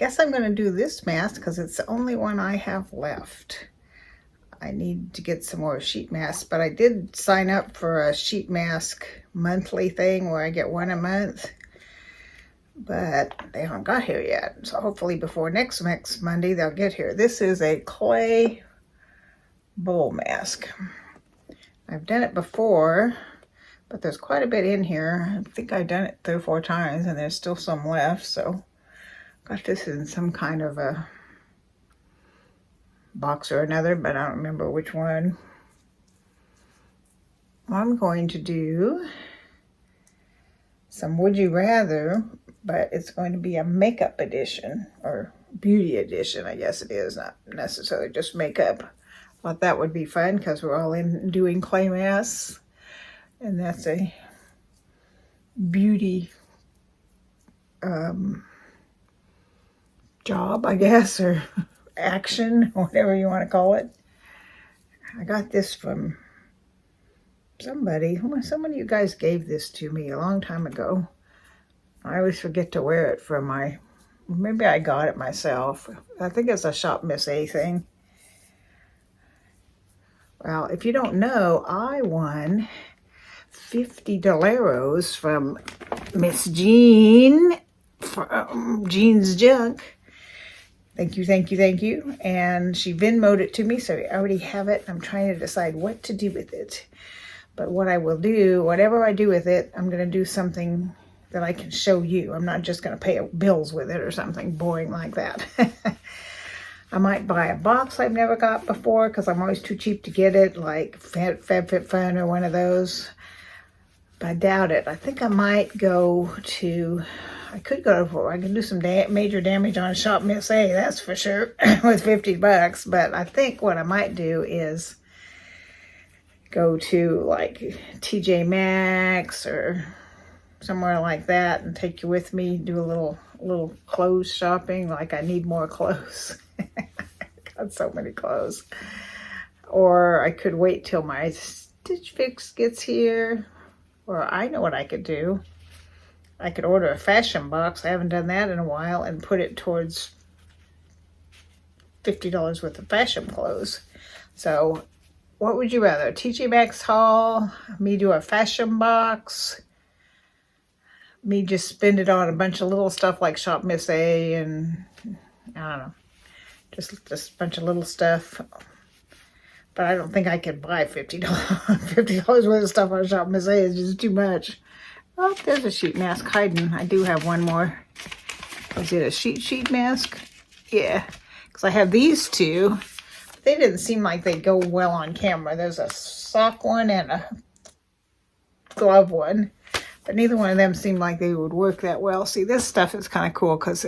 guess I'm going to do this mask because it's the only one I have left. I need to get some more sheet masks, but I did sign up for a sheet mask monthly thing where I get one a month, but they haven't got here yet. So hopefully before next Monday they'll get here. This is a clay bowl mask. I've done it before, but there's quite a bit in here. I think I've done it 3 or 4 times and there's still some left. So got this in some kind of a box or another, but I don't remember which one. I'm going to do some Would You Rather, but it's going to be a makeup edition or beauty edition, I guess it is, not necessarily just makeup. Thought that would be fun because we're all in doing clay masks, and that's a beauty job, I guess, or action, or whatever you want to call it. I got this from somebody. Some of you guys gave this to me a long time ago. I always forget to wear it for my, maybe I got it myself. I think it's a Shop Miss A thing. Well, if you don't know, I won $50 from Miss Jean from Jean's Junk. Thank you, thank you, thank you. And she Venmo'd it to me, so I already have it. I'm trying to decide what to do with it. But what I will do, whatever I do with it, I'm going to do something that I can show you. I'm not just going to pay bills with it or something boring like that. I might buy a box I've never got before because I'm always too cheap to get it, like FabFitFun or one of those. But I doubt it. I think I might go to, I can do some major damage on Shop Miss A, that's for sure, with $50. But I think what I might do is go to like TJ Maxx or somewhere like that and take you with me, do a little clothes shopping. Like I need more clothes. Got so many clothes. Or I could wait till my Stitch Fix gets here. Or I know what I could do. I could order a fashion box. I haven't done that in a while, and put it towards $50 worth of fashion clothes. So what would you rather? TJ Maxx haul, me do a fashion box, me just spend it on a bunch of little stuff like Shop Miss A and I don't know, just a bunch of little stuff. But I don't think I could buy $50 worth of stuff on Shop Miss A. It's just too much. Oh, there's a sheet mask hiding. I do have one more. Is it a sheet mask? Yeah, because I have these two. They didn't seem like they'd go well on camera. There's a sock one and a glove one. But neither one of them seemed like they would work that well. See, this stuff is kind of cool because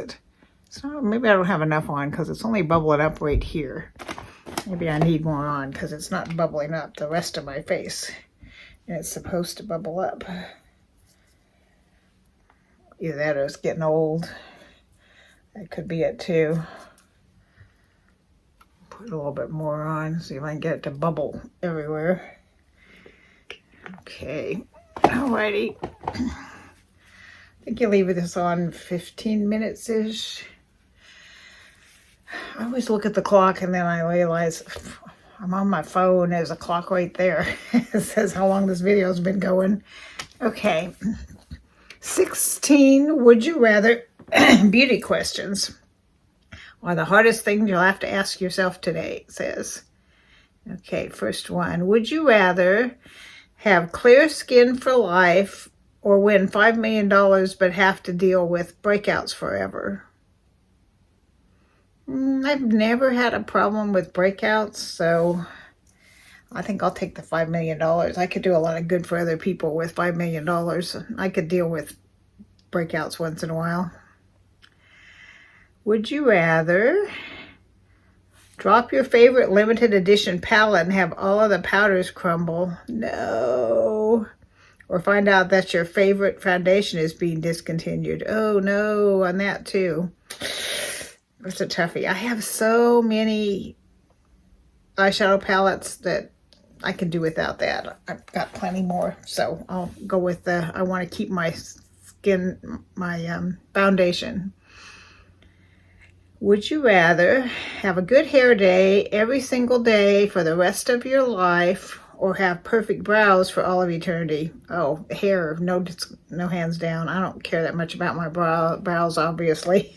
maybe I don't have enough on because it's only bubbling up right here. Maybe I need more on because it's not bubbling up the rest of my face. And it's supposed to bubble up. Either that or it's getting old. That could be it too. Put a little bit more on, see if I can get it to bubble everywhere. Okay, alrighty. I think you leave this on 15 minutes-ish. I always look at the clock and then I realize I'm on my phone. There's a clock right there. It says how long this video's been going. Okay. 16 would you rather beauty questions are the hardest thing you'll have to ask yourself today, it says. Okay, first one. Would you rather have clear skin for life or win $5 million but have to deal with breakouts forever? I've never had a problem with breakouts, so I think I'll take the $5 million. I could do a lot of good for other people with $5 million. I could deal with breakouts once in a while. Would you rather drop your favorite limited edition palette and have all of the powders crumble? No. Or find out that your favorite foundation is being discontinued? Oh no, on that too. It's a toughie. I have so many eyeshadow palettes that I can do without that. I've got plenty more, so I'll go with I want to keep my skin, my foundation. Would you rather have a good hair day every single day for the rest of your life, or have perfect brows for all of eternity? Oh, hair, no hands down. I don't care that much about my brows, obviously.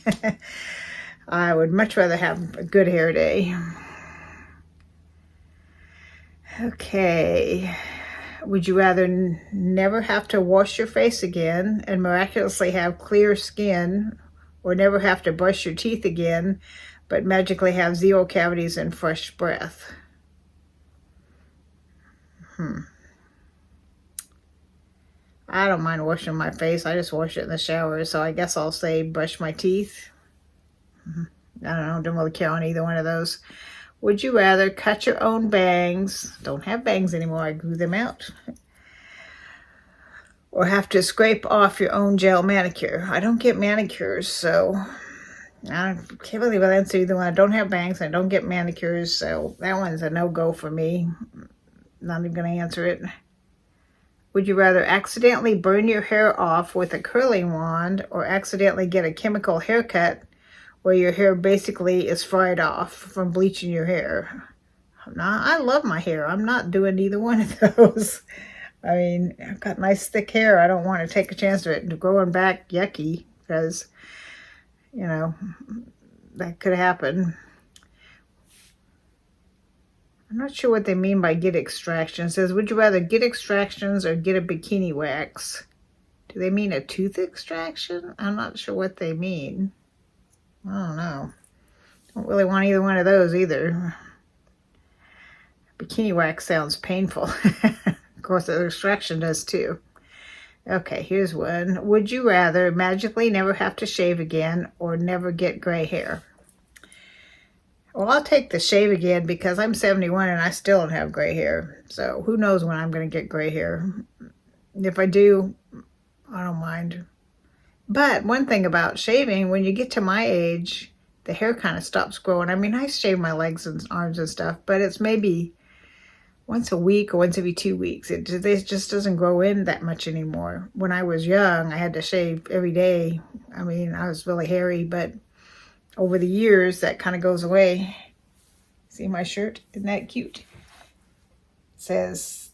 I would much rather have a good hair day. Okay. Would you rather never have to wash your face again and miraculously have clear skin, or never have to brush your teeth again, but magically have 0 cavities and fresh breath? I don't mind washing my face. I just wash it in the shower, so I guess I'll say brush my teeth. I don't really care on either one of those. Would you rather cut your own bangs? Don't have bangs anymore. I grew them out. Or have to scrape off your own gel manicure? I don't get manicures, so I can't really answer either one. I don't have bangs. I don't get manicures, so that one's a no-go for me. Not even going to answer it. Would you rather accidentally burn your hair off with a curling wand, or accidentally get a chemical haircut where your hair basically is fried off from bleaching your hair? I love my hair. I'm not doing either one of those. I mean, I've got nice thick hair. I don't want to take a chance of it growing back yucky, because, you know, that could happen. I'm not sure what they mean by get extraction. It says, would you rather get extractions or get a bikini wax? Do they mean a tooth extraction? I'm not sure what they mean. I don't know. Don't really want either one of those either. Bikini wax sounds painful. Of course, the extraction does too. Okay, here's one. Would you rather magically never have to shave again, or never get gray hair? Well, I'll take the shave again, because I'm 71 and I still don't have gray hair. So who knows when I'm going to get gray hair. If I do, I don't mind. But one thing about shaving, when you get to my age, the hair kind of stops growing. I mean, I shave my legs and arms and stuff, but it's maybe once a week or once every 2 weeks. It just doesn't grow in that much anymore. When I was young, I had to shave every day. I mean, I was really hairy, but over the years, that kind of goes away. See my shirt? Isn't that cute? It says,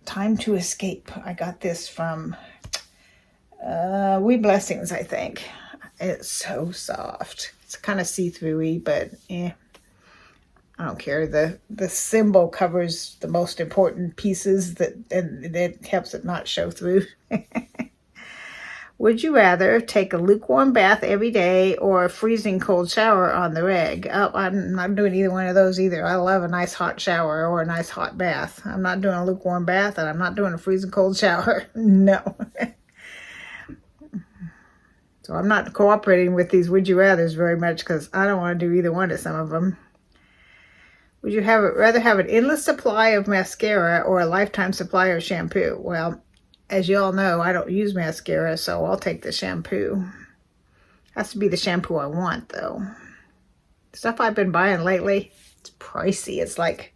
time to escape. I got this from We Blessings, I think. It's so soft. It's kind of see-through-y, but I don't care. The symbol covers the most important pieces, and it helps it not show through. Would you rather take a lukewarm bath every day, or a freezing cold shower on the reg? Oh, I'm not doing either one of those either. I love a nice hot shower or a nice hot bath. I'm not doing a lukewarm bath, and I'm not doing a freezing cold shower. No. So I'm not cooperating with these would you rathers very much, because I don't want to do either one of some of them. Would you rather have an endless supply of mascara, or a lifetime supply of shampoo? Well, as you all know, I don't use mascara, so I'll take the shampoo. Has to be the shampoo I want, though. Stuff I've been buying lately, it's pricey. It's like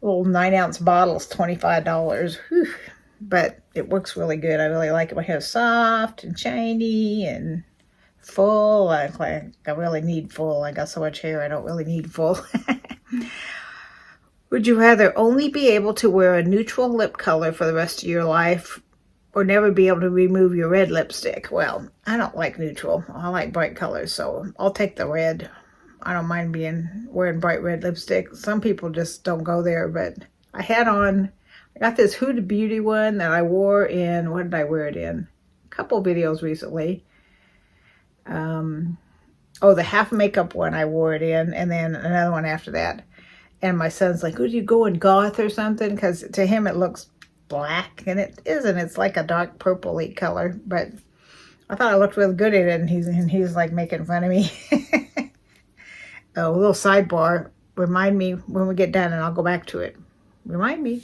little 9-ounce bottles, $25. Whew. But it works really good. I really like it. My hair's soft and shiny and full. I really need full. I got so much hair, I don't really need full. Would you rather only be able to wear a neutral lip color for the rest of your life, or never be able to remove your red lipstick? Well, I don't like neutral. I like bright colors, so I'll take the red. I don't mind wearing bright red lipstick. Some people just don't go there, but I got this Huda Beauty one that I wore in, what did I wear it in? A couple videos recently. The half makeup one I wore it in, and then another one after that. And my son's like, "Would you go in goth or something?" Because to him it looks black, and it isn't. It's like a dark purpley color. But I thought I looked really good in it, and he's like making fun of me. Oh, a little sidebar. Remind me when we get done, and I'll go back to it. Remind me.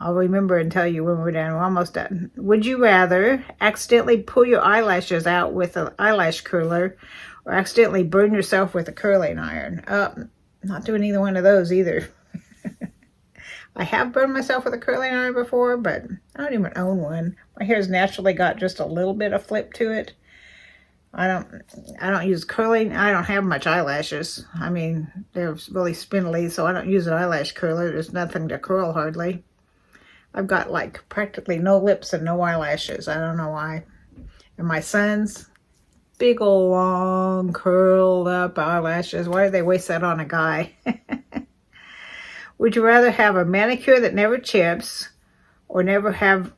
I'll remember and tell you when we're done. We're almost done. Would you rather accidentally pull your eyelashes out with an eyelash curler, or accidentally burn yourself with a curling iron? Not doing either one of those either. I have burned myself with a curling iron before, but I don't even own one. My hair's naturally got just a little bit of flip to it. I don't use curling. I don't have much eyelashes. I mean, they're really spindly, so I don't use an eyelash curler. There's nothing to curl hardly. I've got like practically no lips and no eyelashes. I don't know why. And my son's big old long curled up eyelashes. Why do they waste that on a guy? Would you rather have a manicure that never chips or never have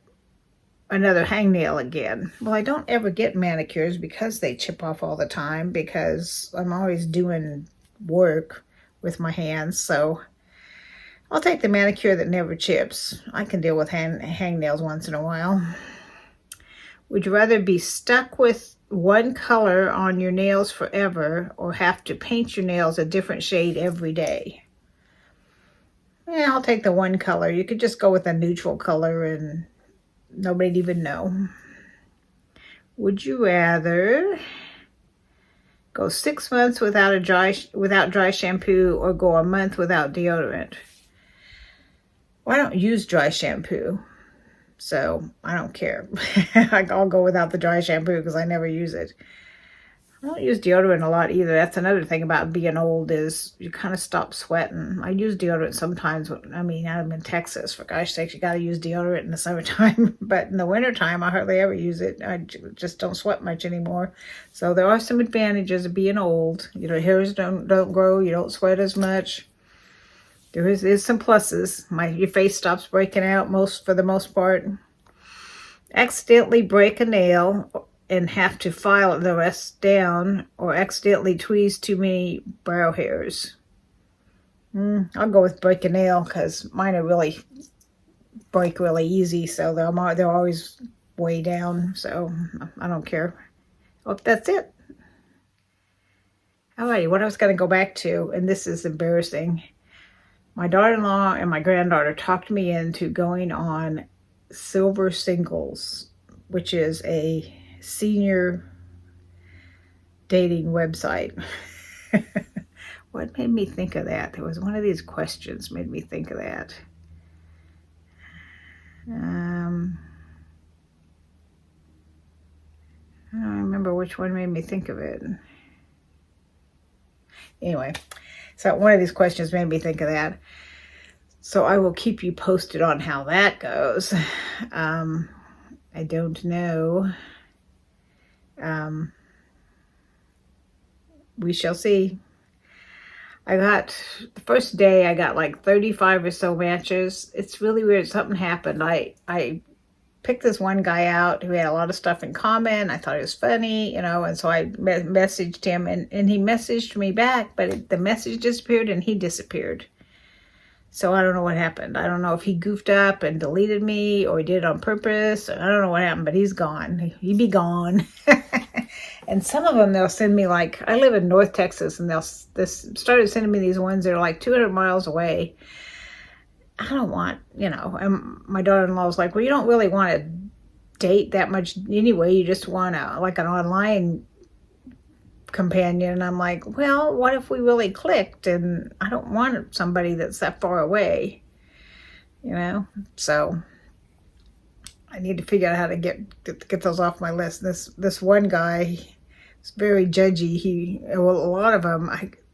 another hangnail again? Well, I don't ever get manicures because they chip off all the time, because I'm always doing work with my hands. So I'll take the manicure that never chips. I can deal with hangnails once in a while. Would you rather be stuck with one color on your nails forever or have to paint your nails a different shade every day? Yeah, I'll take the one color. You could just go with a neutral color and nobody'd even know. Would you rather go 6 months without dry shampoo or go a month without deodorant? Well, I don't use dry shampoo, so I don't care. I'll go without the dry shampoo because I never use it. I don't use deodorant a lot either. That's another thing about being old, is you kind of stop sweating. I use deodorant sometimes. I'm in Texas. For gosh sakes, you got to use deodorant in the summertime. But in the wintertime, I hardly ever use it. I just don't sweat much anymore. So there are some advantages of being old. Your hairs don't grow. You don't sweat as much. There's some pluses. Your face stops breaking out for the most part. Accidentally break a nail and have to file the rest down, or accidentally tweeze too many brow hairs. I'll go with break a nail because mine are really break really easy, so they're always way down, so I don't care. Oh, that's it. Alrighty, what I was going to go back to, and this is embarrassing. My daughter-in-law and my granddaughter talked me into going on Silver Singles, which is a senior dating website. What made me think of that? There was one of these questions made me think of that. I don't remember which one made me think of it. Anyway, so one of these questions made me think of that. So I will keep you posted on how that goes. I don't know. We shall see. The first day I got like 35 or so matches. It's really weird. Something happened. I picked this one guy out who had a lot of stuff in common. I thought it was funny, and so I messaged him, and he messaged me back, but the message disappeared and he disappeared. So I don't know what happened. I don't know if he goofed up and deleted me or he did it on purpose. I don't know what happened, but he's gone. He be gone. And some of them, they'll send me like, I live in North Texas, and they started sending me these ones that are like 200 miles away. I don't want, and my daughter-in-law was like, well, you don't really want to date that much anyway. You just want like an online companion. And I'm like, well, what if we really clicked? And I don't want somebody that's that far away, so I need to figure out how to get those off my list. This one guy is very judgy. A lot of them,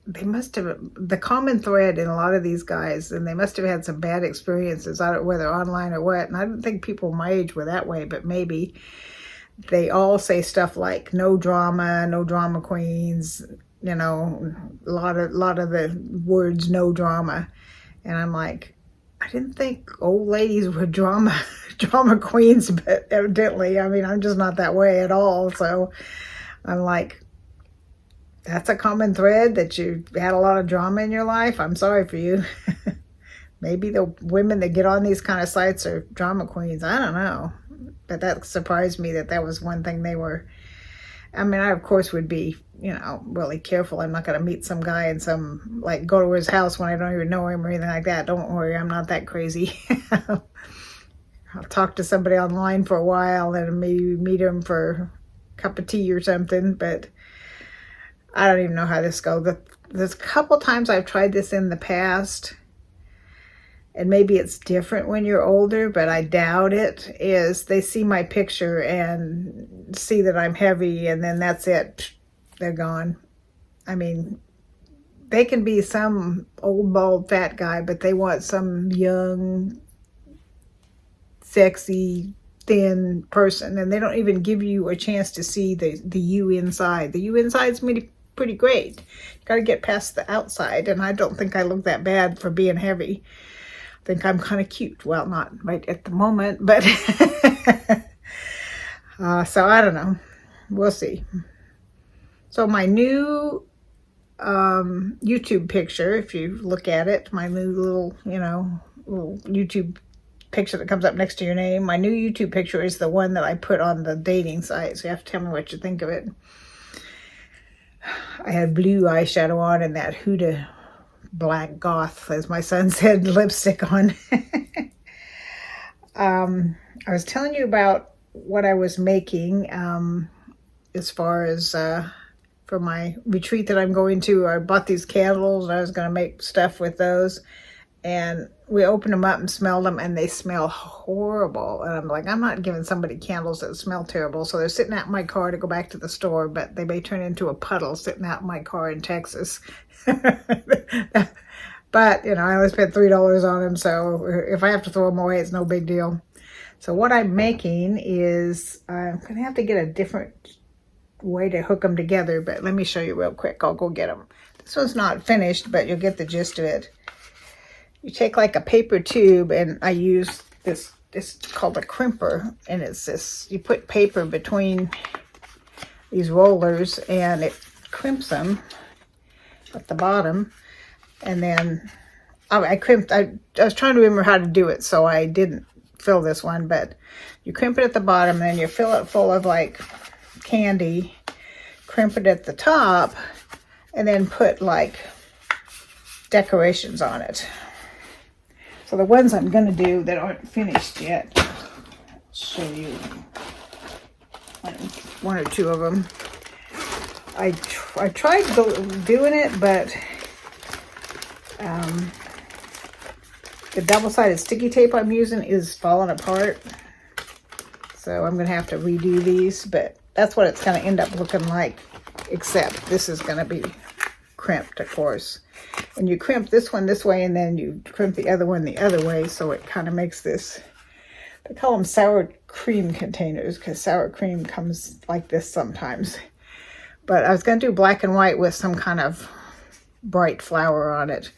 they must have, the common thread in a lot of these guys, and they must have had some bad experiences, I don't know whether online or what. And I don't think people my age were that way, but maybe. They all say stuff like no drama queens, a lot of the words no drama. And I'm like, I didn't think old ladies were drama queens, but evidently, I'm just not that way at all. So I'm like, that's a common thread, that you had a lot of drama in your life. I'm sorry for you. Maybe the women that get on these kind of sites are drama queens. I don't know. But that surprised me that was one thing they were. I of course would be, really careful. I'm not going to meet some guy and go to his house when I don't even know him or anything like that. Don't worry, I'm not that crazy. I'll talk to somebody online for a while and maybe meet him for a cup of tea or something. But I don't even know how this goes. There's a couple times I've tried this in the past, and maybe it's different when you're older, but I doubt it, is they see my picture and see that I'm heavy, and then that's it. They're gone. I mean, they can be some old, bald, fat guy, but they want some young, sexy, thin person, and they don't even give you a chance to see the you inside. The you inside's pretty great. You got to get past the outside, and I don't think I look that bad for being heavy. I think I'm kind of cute. Well, not right at the moment, but so I don't know. We'll see. So my new YouTube picture, if you look at it, my new little, little YouTube picture that comes up next to your name, my new YouTube picture is the one that I put on the dating site, so you have to tell me what you think of it. I had blue eyeshadow on and that Huda black goth, as my son said, lipstick on. I was telling you about what I was making as far as for my retreat that I'm going to. I bought these candles and I was going to make stuff with those, and we opened them up and smelled them, and they smell horrible. And I'm like, I'm not giving somebody candles that smell terrible. So they're sitting out in my car to go back to the store, but they may turn into a puddle sitting out in my car in Texas. But, I only spent $3 on them, so if I have to throw them away, it's no big deal. So what I'm making is, I'm going to have to get a different way to hook them together, but let me show you real quick. I'll go get them. This one's not finished, but you'll get the gist of it. You take like a paper tube, and I use this called a crimper, and it's this, you put paper between these rollers and it crimps them at the bottom. And then I crimped, I was trying to remember how to do it, so I didn't fill this one, but you crimp it at the bottom, and then you fill it full of like candy, crimp it at the top, and then put like decorations on it. So the ones I'm going to do that aren't finished yet, I'll show you one or two of them. I tried doing it, but the double-sided sticky tape I'm using is falling apart. So I'm going to have to redo these, but that's what it's going to end up looking like, except this is going to be crimped, of course. And you crimp this one this way, and then you crimp the other one the other way, so it kind of makes this, they call them sour cream containers, because sour cream comes like this sometimes. But I was going to do black and white with some kind of bright flower on it,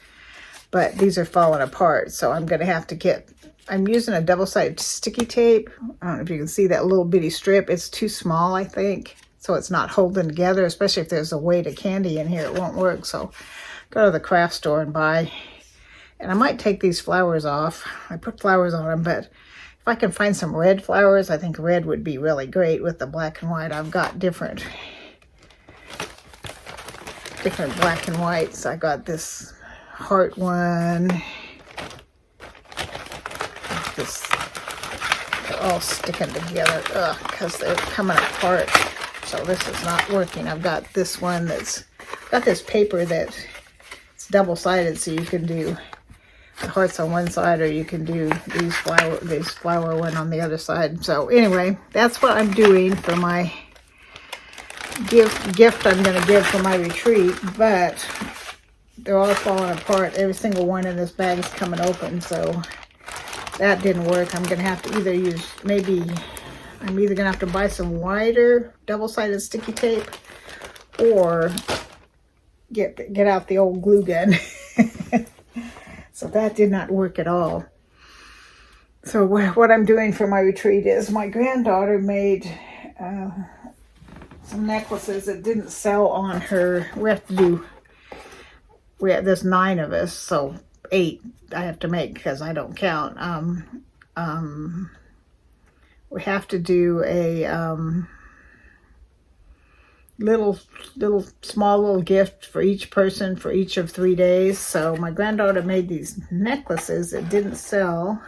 but these are falling apart, so I'm going to have to get, I'm using a double-sided sticky tape. I don't know if you can see that little bitty strip. It's too small, I think, so it's not holding together, especially if there's a weight of candy in here, it won't work. So go to the craft store and buy, and I might take these flowers off. I put flowers on them, but if I can find some red flowers, I think red would be really great with the black and white. I've got different black and whites. I got this heart one. This, they're all sticking together because they're coming apart. So this is not working. I've got this one that's got this paper that it's double-sided, so you can do the hearts on one side, or you can do these flower one on the other side. So anyway, that's what I'm doing for my gift I'm going to give for my retreat, but they're all falling apart. Every single one in this bag is coming open, so that didn't work. I'm going to have to either use, I'm either going to have to buy some wider double-sided sticky tape, or get out the old glue gun. So that did not work at all. So what I'm doing for my retreat is, my granddaughter made some necklaces that didn't sell on her. There's 9 of us, so 8 I have to make because I don't count. We have to do a small little gift for each person for each of 3 days. So my granddaughter made these necklaces that didn't sell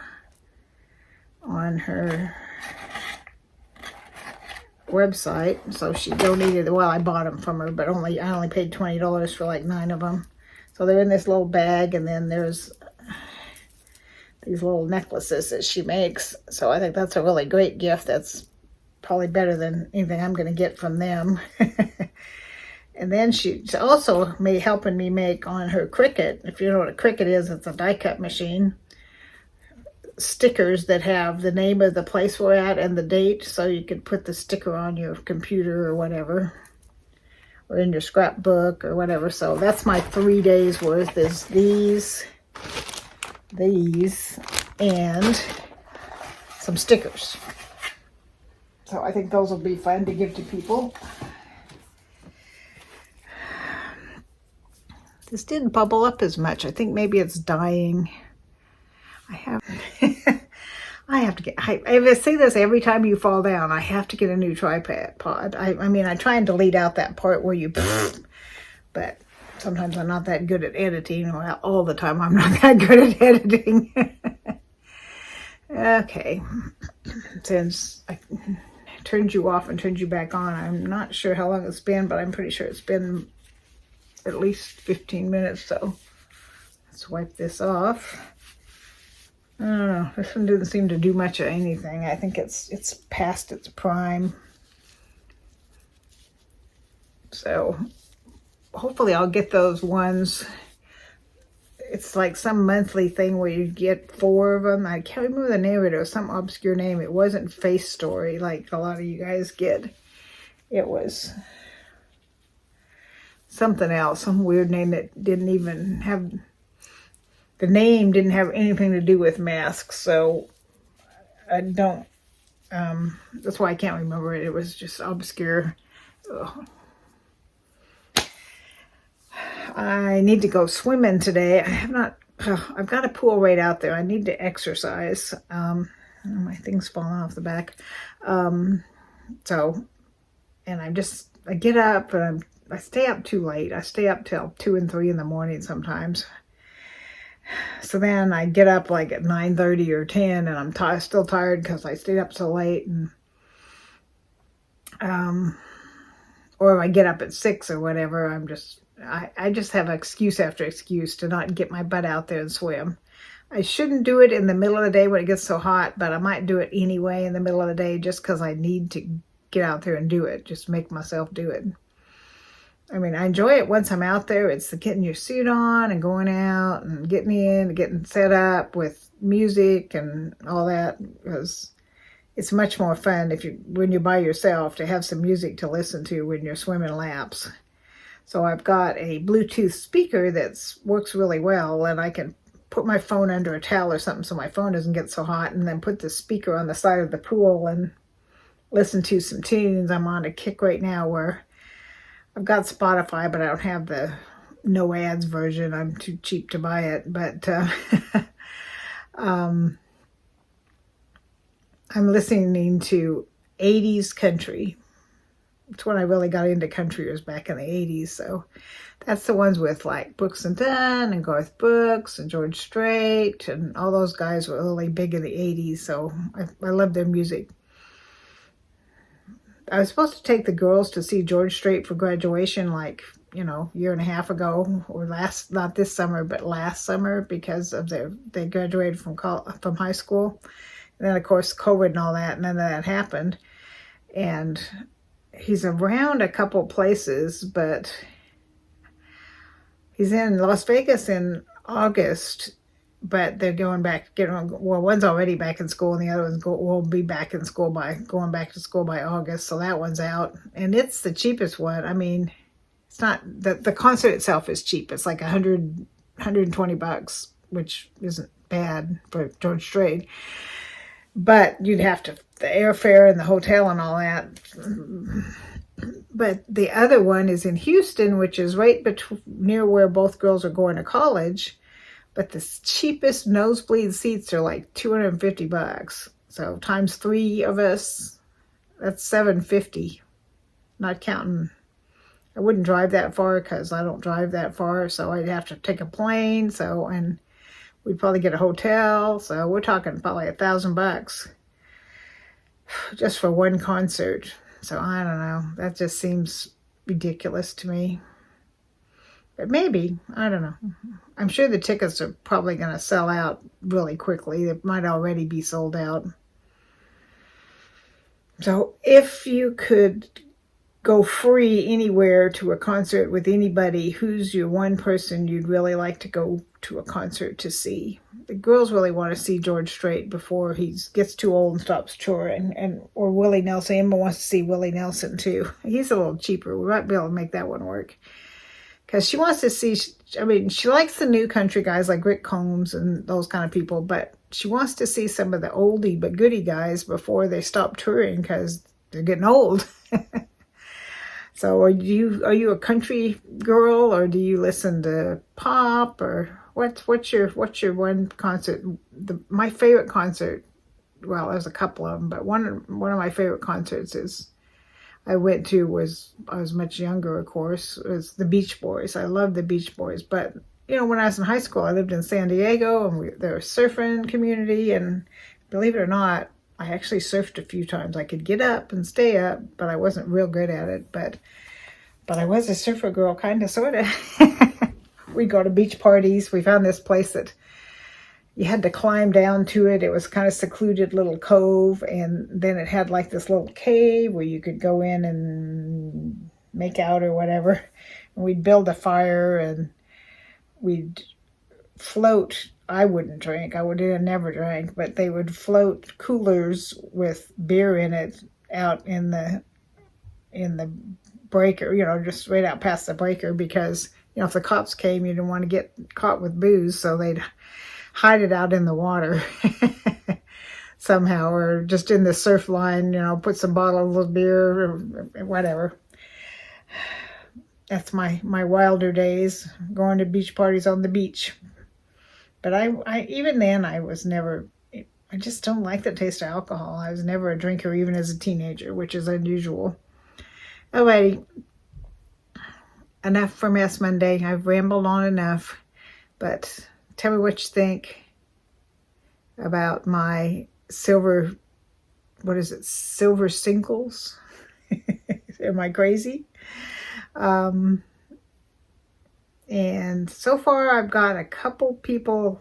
on her website, so she donated. Well, I bought them from her, but I only paid $20 for like 9 of them. So they're in this little bag, and then there's these little necklaces that she makes. So I think that's a really great gift. That's probably better than anything I'm going to get from them. And then she's also helping me make on her Cricut. If you know what a Cricut is, it's a die cut machine. Stickers that have the name of the place we're at and the date, so you can put the sticker on your computer or whatever, or in your scrapbook or whatever. So that's my 3 days worth, is these, and some stickers. So I think those will be fun to give to people. This didn't bubble up as much. I think maybe it's dying. I have to get, I say this every time you fall down, I have to get a new tripod. I mean, I try and delete out that part where you, but sometimes I'm not that good at editing. Well, all the time I'm not that good at editing. Okay. Since I turned you off and turned you back on, I'm not sure how long it's been, but I'm pretty sure it's been at least 15 minutes. So let's wipe this off. I don't know. This one didn't seem to do much of anything. I think it's past its prime. So hopefully I'll get those ones. It's like some monthly thing where you get 4 of them. I can't remember the name of it. It was some obscure name. It wasn't Face Story like a lot of you guys get. It was something else, some weird name that didn't even have... The name didn't have anything to do with masks, so I don't, that's why I can't remember it. It was just obscure. Ugh. I need to go swimming today. I have not, I've got a pool right out there. I need to exercise. My thing's falling off the back. So, and I get up, and I stay up too late. I stay up till 2 and 3 in the morning sometimes. So then I get up like at 9:30 or 10, and I'm still tired because I stayed up so late. And or if I get up at 6 or whatever, I just have excuse after excuse to not get my butt out there and swim. I shouldn't do it in the middle of the day when it gets so hot, but I might do it anyway in the middle of the day just because I need to get out there and do it. Just make myself do it. I mean, I enjoy it once I'm out there. It's the getting your suit on and going out and getting in and getting set up with music and all that, because it's much more fun when you're by yourself to have some music to listen to when you're swimming laps. So I've got a Bluetooth speaker that works really well, and I can put my phone under a towel or something so my phone doesn't get so hot, and then put the speaker on the side of the pool and listen to some tunes. I'm on a kick right now where I've got Spotify, but I don't have the no ads version. I'm too cheap to buy it. But I'm listening to 80s country. It's when I really got into country, was back in the 80s. So that's the ones with like Brooks and Dunn and Garth Brooks and George Strait, and all those guys were really big in the 80s. So I love their music. I was supposed to take the girls to see George Strait for graduation, like, year and a half ago, or not this summer, but last summer, because of they graduated from high school. And then, of course, COVID and all that, and none of that happened. And he's around a couple places, but he's in Las Vegas in August. But they're going back, one's already back in school, and the other one's will be back in school going back to school by August. So that one's out, and it's the cheapest one. I mean, it's not, the concert itself is cheap. It's like $120, which isn't bad for George Strait. But you'd have the airfare and the hotel and all that. But the other one is in Houston, which is right near where both girls are going to college. But the cheapest nosebleed seats are like $250. So times 3 of us, that's $750. Not counting. I wouldn't drive that far because I don't drive that far. So I'd have to take a plane. And we'd probably get a hotel. So we're talking probably $1,000 just for one concert. So I don't know. That just seems ridiculous to me. But maybe, I don't know. I'm sure the tickets are probably going to sell out really quickly. It might already be sold out. So if you could go free anywhere to a concert with anybody, who's your one person you'd really like to go to a concert to see? The girls really want to see George Strait before he gets too old and stops touring, or Willie Nelson. Emma wants to see Willie Nelson too. He's a little cheaper. We might be able to make that one work. Because she wants to see, I mean, she likes the new country guys like Rick Combs and those kind of people, but she wants to see some of the oldie but goodie guys before they stop touring because they're getting old. So are you a country girl, or do you listen to pop, or what's your one concert? My favorite concert, well, there's a couple of them, but one of my favorite concerts I went to I was much younger, of course, was the Beach Boys. I love the Beach Boys, but when I was in high school, I lived in San Diego, and there was a surfing community, and believe it or not, I actually surfed a few times. I could get up and stay up, but I wasn't real good at it. But I was a surfer girl, kind of, sort of. We'd go to beach parties. We found this place that you had to climb down to it. It was kind of secluded little cove, and then it had like this little cave where you could go in and make out or whatever. And we'd build a fire, and we'd float. I wouldn't drink. I never drank, but they would float coolers with beer in it out in the breaker, just right out past the breaker, because if the cops came, you didn't want to get caught with booze, so they'd hide it out in the water somehow, or just in the surf line, put some bottles of beer or whatever. That's my wilder days, going to beach parties on the beach. But I even then, I just don't like the taste of alcohol. I was never a drinker, even as a teenager, which is unusual. Alrighty, enough for Mess Monday. I've rambled on enough, but tell me what you think about my silver singles. Am I crazy? And so far I've got a couple people,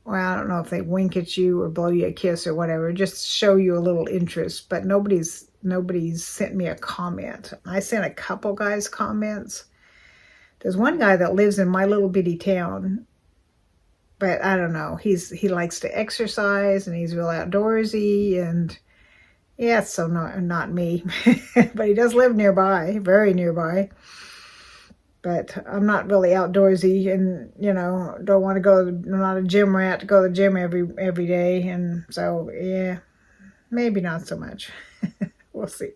well, I don't know if they wink at you or blow you a kiss or whatever, just show you a little interest, but nobody's sent me a comment. I sent a couple guys comments. There's one guy that lives in my little bitty town, but I don't know. He likes to exercise, and he's real outdoorsy, and yeah, so not me. But he does live nearby, very nearby. But I'm not really outdoorsy, and don't want to go. I'm not a gym rat to go to the gym every day, and so yeah, maybe not so much. We'll see.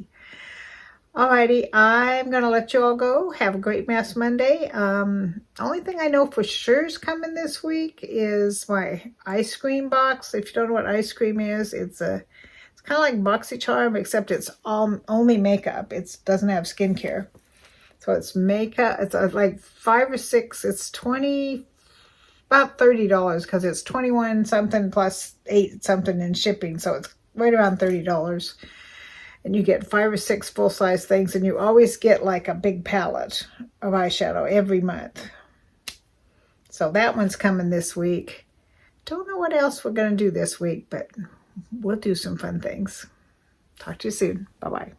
Alrighty, I'm gonna let you all go. Have a great Mess Monday. Only thing I know for sure is coming this week is my ice cream box. If you don't know what ice cream is, it's kind of like BoxyCharm, except it's only makeup. It doesn't have skincare. So it's makeup. It's like 5 or 6. It's about $30 because it's 21 something plus 8 something in shipping. So it's right around $30. And you get 5 or 6 full-size things, and you always get like a big palette of eyeshadow every month. So that one's coming this week. Don't know what else we're going to do this week, but we'll do some fun things. Talk to you soon. Bye-bye.